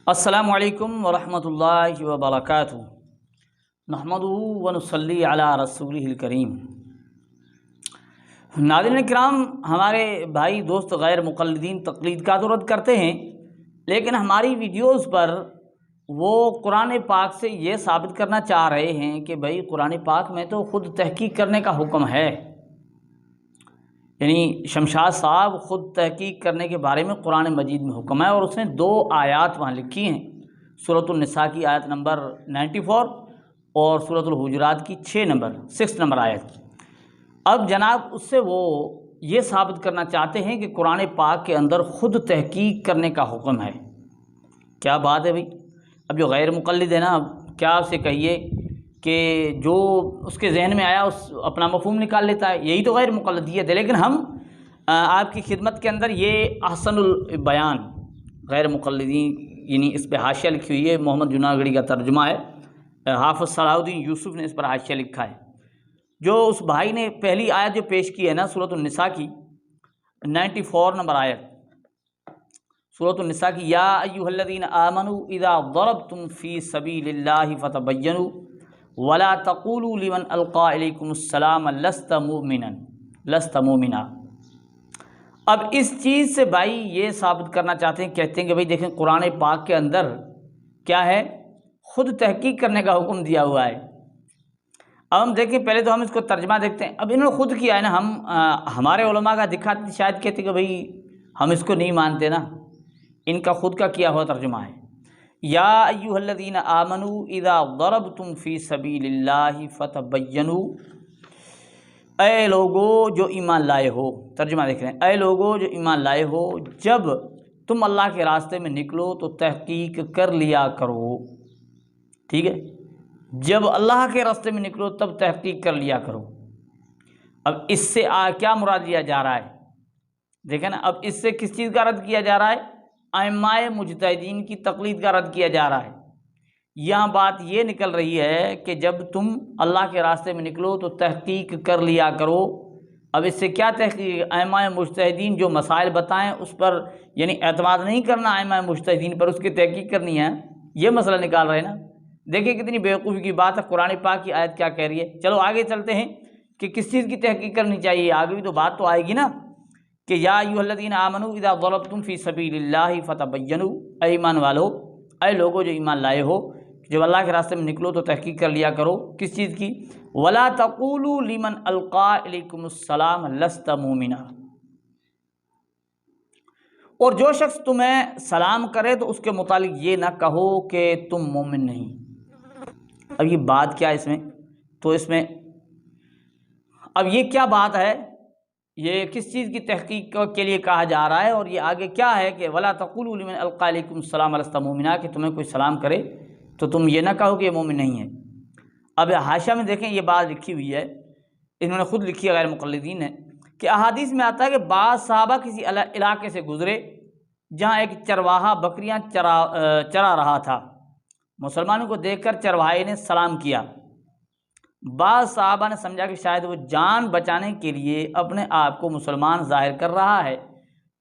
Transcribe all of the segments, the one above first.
السلام علیکم ورحمۃ اللہ وبرکاتہ۔ نحمدہ ونصلی علی رسولہ الکریم۔ ناظرین کرام، ہمارے بھائی دوست غیر مقلدین تقلید کا تو رد کرتے ہیں، لیکن ہماری ویڈیوز پر وہ قرآن پاک سے یہ ثابت کرنا چاہ رہے ہیں کہ بھائی قرآن پاک میں تو خود تحقیق کرنے کا حکم ہے، یعنی شمشاد صاحب خود تحقیق کرنے کے بارے میں قرآن مجید میں حکم ہے، اور اس نے 2 آیات وہاں لکھی ہیں، سورۃ النساء کی آیت نمبر 94 اور سورۃ الحجرات کی 6 نمبر آیت۔ اب جناب اس سے وہ یہ ثابت کرنا چاہتے ہیں کہ قرآن پاک کے اندر خود تحقیق کرنے کا حکم ہے۔ کیا بات ہے بھائی؟ اب جو غیر مقلد ہے نا، اب کیا اسے کہیے کہ جو اس کے ذہن میں آیا اس اپنا مفہوم نکال لیتا ہے، یہی تو غیر مقلدیت ہے۔ لیکن ہم آپ کی خدمت کے اندر یہ احسن البیان غیر مقلدین، یعنی اس پہ حاشیہ لکھی ہوئی ہے، محمد جناگڑی کا ترجمہ ہے، حافظ صلاح الدین یوسف نے اس پر حاشیہ لکھا ہے۔ جو اس بھائی نے پہلی آیت جو پیش کی ہے نا سورۃ النساء کی 94 نمبر آیت، سورۃ النساء کی، یا ایھا الذین آمنوا اذا ضربتم فی سبیل اللہ فتبینوا ولا تقولوا لمن القى الیکم السلام لست مؤمنا۔ اب اس چیز سے بھائی یہ ثابت کرنا چاہتے ہیں، کہتے ہیں کہ بھائی دیکھیں قرآن پاک کے اندر کیا ہے، خود تحقیق کرنے کا حکم دیا ہوا ہے۔ اب ہم دیکھیں، پہلے تو ہم اس کو ترجمہ دیکھتے ہیں۔ اب انہوں نے خود کیا ہے نا، ہم ہمارے علماء کا دکھاتے شاید کہتے کہ بھائی ہم اس کو نہیں مانتے نا، ان کا خود کا کیا ہوا ترجمہ ہے، یا ایھا الذین آمنوا اذا ضربتم فی سبیل اللہ فتبینوا، اے لوگو جو ایمان لائے ہو، ترجمہ دیکھ رہے ہیں، اے لوگو جو ایمان لائے ہو، جب تم اللہ کے راستے میں نکلو تو تحقیق کر لیا کرو۔ ٹھیک ہے، جب اللہ کے راستے میں نکلو تب تحقیق کر لیا کرو۔ اب اس سے کیا مراد لیا جا رہا ہے؟ دیکھیں نا، اب اس سے کس چیز کا رد کیا جا رہا ہے؟ ائمہ مجتہدین کی تقلید کا رد کیا جا رہا ہے۔ یہاں بات یہ نکل رہی ہے کہ جب تم اللہ کے راستے میں نکلو تو تحقیق کر لیا کرو۔ اب اس سے کیا تحقیق؟ ائمہ مجتہدین جو مسائل بتائیں اس پر یعنی اعتماد نہیں کرنا، ائمہ مجتہدین پر اس کی تحقیق کرنی ہے، یہ مسئلہ نکال رہے ہیں نا۔ دیکھیں کتنی بیوقوفی کی بات ہے، قرآن پاک کی آیت کیا کہہ رہی ہے۔ چلو آگے چلتے ہیں کہ کس چیز کی تحقیق کرنی چاہیے، آگے بھی تو بات تو آئے گی نا، کہ یا ایھا الذین آمنوا اذا ضربتم فی سبیل اللہ فتبینوا، اے ایمان والو، اے لوگو جو ایمان لائے ہو، جب اللہ کے راستے میں نکلو تو تحقیق کر لیا کرو۔ کس چیز کی؟ ولا تقولوا لمن القى الیکم السلام لست مؤمنا، اور جو شخص تمہیں سلام کرے تو اس کے متعلق یہ نہ کہو کہ تم مومن نہیں۔ اب یہ بات کیا ہے اس میں؟ تو اس میں اب یہ کیا بات ہے، یہ کس چیز کی تحقیق کے لیے کہا جا رہا ہے، اور یہ آگے کیا ہے کہ ولا تقولوا لمن القى الیکم السلام لست مؤمنا، کہ تمہیں کوئی سلام کرے تو تم یہ نہ کہو کہ یہ مومن نہیں ہے۔ اب حاشیہ میں دیکھیں یہ بات لکھی ہوئی ہے، انہوں نے خود لکھی ہے غیر مقلدین نے، کہ احادیث میں آتا ہے کہ بعض صحابہ کسی علاقے سے گزرے جہاں ایک چرواہا بکریاں چرا رہا تھا، مسلمانوں کو دیکھ کر چرواہے نے سلام کیا۔ بعض صحابہ نے سمجھا کہ شاید وہ جان بچانے کے لیے اپنے آپ کو مسلمان ظاہر کر رہا ہے،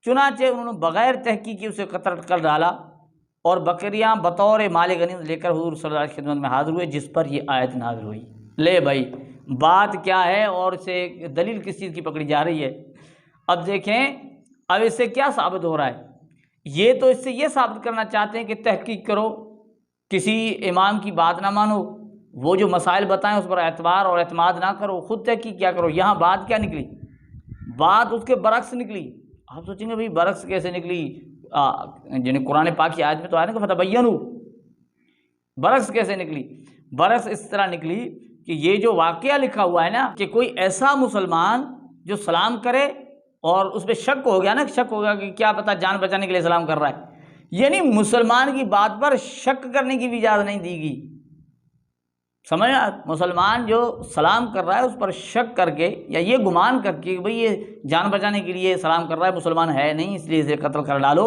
چنانچہ انہوں نے بغیر تحقیق کی اسے قتل کر ڈالا، اور بکریاں بطور مال غنیمت لے کر حضور صلی اللہ علیہ وسلم کی خدمت میں حاضر ہوئے، جس پر یہ آیت نازل ہوئی۔ لے بھائی بات کیا ہے، اور اسے دلیل کس چیز کی پکڑی جا رہی ہے؟ اب دیکھیں، اب اس سے کیا ثابت ہو رہا ہے؟ یہ تو اس سے یہ ثابت کرنا چاہتے ہیں کہ تحقیق کرو، کسی امام کی بات نہ مانو، وہ جو مسائل بتائیں اس پر اعتبار اور اعتماد نہ کرو، خود تحقیق کیا کرو۔ یہاں بات کیا نکلی؟ بات اس کے برعکس نکلی۔ آپ سوچیں گے بھائی برعکس کیسے نکلی؟ یعنی قرآن پاک کی آیت میں تو آیا نا کہ فتبینوا، برعکس کیسے نکلی؟ برعکس اس طرح نکلی کہ یہ جو واقعہ لکھا ہوا ہے نا، کہ کوئی ایسا مسلمان جو سلام کرے اور اس پہ شک ہو گیا نا، شک ہو گیا کہ کیا پتہ جان بچانے کے لیے سلام کر رہا ہے، یعنی مسلمان کی بات پر شک کرنے کی بھی اجازت نہیں دی گئی۔ سمجھ آپ، مسلمان جو سلام کر رہا ہے اس پر شک کر کے یا یہ گمان کر کے کہ بھئی یہ جان بچانے کے لیے سلام کر رہا ہے، مسلمان ہے نہیں اس لیے اسے قتل کر ڈالو،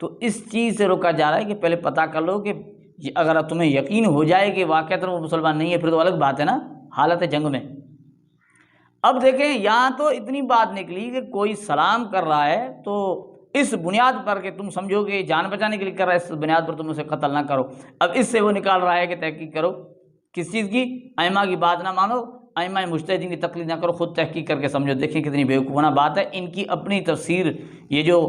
تو اس چیز سے روکا جا رہا ہے کہ پہلے پتہ کر لو کہ اگر تمہیں یقین ہو جائے کہ واقعتاً وہ مسلمان نہیں ہے پھر تو الگ بات ہے نا، حالت جنگ میں۔ اب دیکھیں یہاں تو اتنی بات نکلی کہ کوئی سلام کر رہا ہے تو اس بنیاد پر کہ تم سمجھو کہ جان بچانے کے لیے کر رہا ہے، اس بنیاد پر تم اسے قتل نہ کرو۔ اب اس سے وہ نکال رہا ہے کہ تحقیق کرو کس چیز کی؟ ائمہ کی بات نہ مانو، ائمہ مجتہدین کی تقلید نہ کرو، خود تحقیق کر کے سمجھو۔ دیکھیں کتنی بیوقوفانہ بات ہے۔ ان کی اپنی تفسیر یہ جو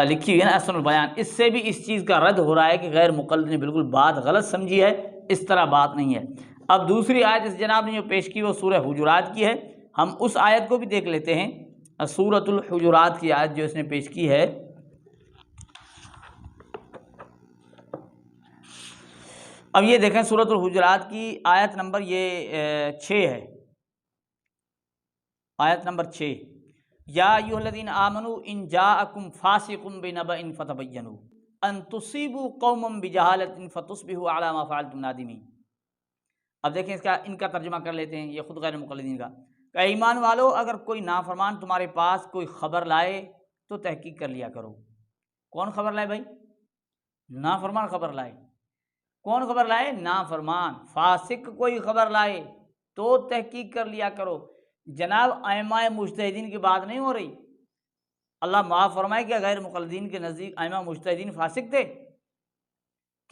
لکھی ہوئی ہے نا احسن البیان، اس سے بھی اس چیز کا رد ہو رہا ہے کہ غیر مقلد نے بالکل بات غلط سمجھی ہے، اس طرح بات نہیں ہے۔ اب دوسری آیت اس جناب نے جو پیش کی وہ سورہ حجرات کی ہے، ہم اس آیت کو بھی دیکھ لیتے ہیں۔ سورۃ الحجرات کی آیت جو اس نے پیش کی ہے، اب یہ دیکھیں سورۃ الحجرات کی آیت نمبر یہ 6 ہے، آیت نمبر 6، یا ایھا الذین آمنوا ان جاءکم فاسق بنبأ فتبینوا ان تصیبوا قوما بجہالۃ فتصبحوا علی ما فعلتم نادمین۔ اب دیکھیں اس کا ان کا ترجمہ کر لیتے ہیں، یہ خود غیر مقلدین کا۔ کہ ایمان والو اگر کوئی نافرمان تمہارے پاس کوئی خبر لائے تو تحقیق کر لیا کرو۔ کون خبر لائے بھائی؟ نافرمان خبر لائے۔ کون خبر لائے؟ نافرمان، فاسق کوئی خبر لائے تو تحقیق کر لیا کرو۔ جناب ائمہ مجتہدین کی بات نہیں ہو رہی۔ اللہ معاف فرمائے کہ غیر مقلدین کے نزدیک ائمہ مجتہدین فاسق تھے؟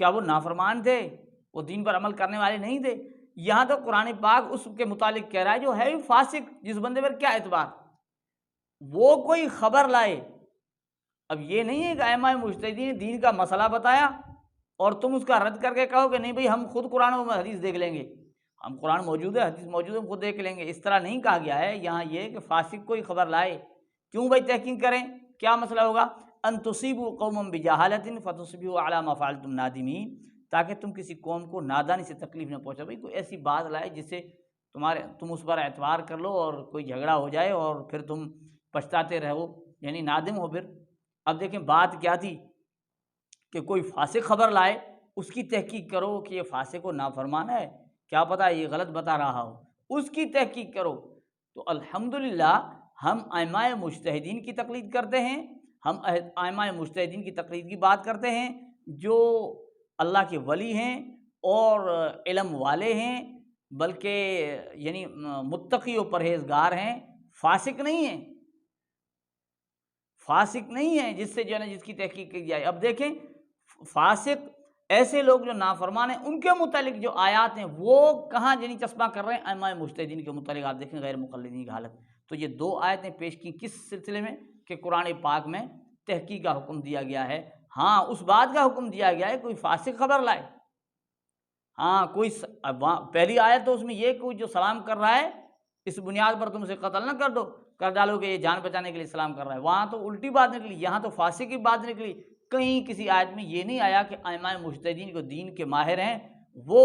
کیا وہ نافرمان تھے؟ وہ دین پر عمل کرنے والے نہیں تھے؟ یہاں تو قرآن پاک اس کے متعلق کہہ رہا ہے جو ہے فاسق، جس بندے پر کیا اعتبار، وہ کوئی خبر لائے۔ اب یہ نہیں ہے کہ ائمہ مجتہدین نے دین کا مسئلہ بتایا اور تم اس کا رد کر کے کہو کہ نہیں بھئی ہم خود قرآن و حدیث دیکھ لیں گے، ہم قرآن موجود ہے، حدیث موجود ہے، ہم خود دیکھ لیں گے۔ اس طرح نہیں کہا گیا ہے، یہاں یہ کہ فاسق کوئی خبر لائے۔ کیوں بھائی تحقیق کریں؟ کیا مسئلہ ہوگا؟ ان تصیبوا قوما بجہالۃ فتصبحوا علی ما فعلتم نادمین، تاکہ تم کسی قوم کو نادانی سے تکلیف نہ پہنچا۔ بھائی کوئی ایسی بات لائے جس سے تم اس پر اعتبار کر لو اور کوئی جھگڑا ہو جائے اور پھر تم پچھتاتے رہو، یعنی نادم ہو پھر۔ اب دیکھیں بات کیا تھی کہ کوئی فاسق خبر لائے، اس کی تحقیق کرو کہ یہ فاسق و نافرمان ہے، کیا پتہ یہ غلط بتا رہا ہو، اس کی تحقیق کرو۔ تو الحمدللہ ہم ائمہ مجتہدین کی تقلید کرتے ہیں، ہم ائمہ مجتہدین کی تقلید کی بات کرتے ہیں جو اللہ کے ولی ہیں اور علم والے ہیں، بلکہ یعنی متقی و پرہیزگار ہیں، فاسق نہیں ہیں، فاسق نہیں ہیں جس سے جو ہے نا جس کی تحقیق کی جائے۔ اب دیکھیں فاسق ایسے لوگ جو نافرمان ہیں، ان کے متعلق جو آیات ہیں وہ کہاں یعنی چسپاں کر رہے ہیں ائمہ مجتہدین کے متعلق۔ آپ دیکھیں غیر مقلدین کی حالت۔ تو یہ دو آیتیں پیش کی کس سلسلے میں؟ کہ قرآن پاک میں تحقیق کا حکم دیا گیا ہے۔ ہاں اس بات کا حکم دیا گیا ہے کوئی فاسق خبر لائے، ہاں کوئی پہلی آیت تو اس میں یہ کوئی جو سلام کر رہا ہے اس بنیاد پر تم اسے قتل نہ کر ڈالو کہ یہ جان بچانے کے لیے سلام کر رہا ہے، وہاں تو الٹی بات نکلی، یہاں تو فاسق کی بات نکلی۔ کہیں کسی آیت میں یہ نہیں آیا کہ ائمہ مجتہدین کو دین کے ماہر ہیں وہ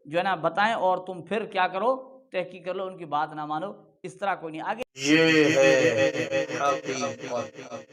جو ہے نا بتائیں اور تم پھر کیا کرو، تحقیق کر لو، ان کی بات نہ مانو، اس طرح کوئی نہیں۔ آگے یہ ہے حقیقت۔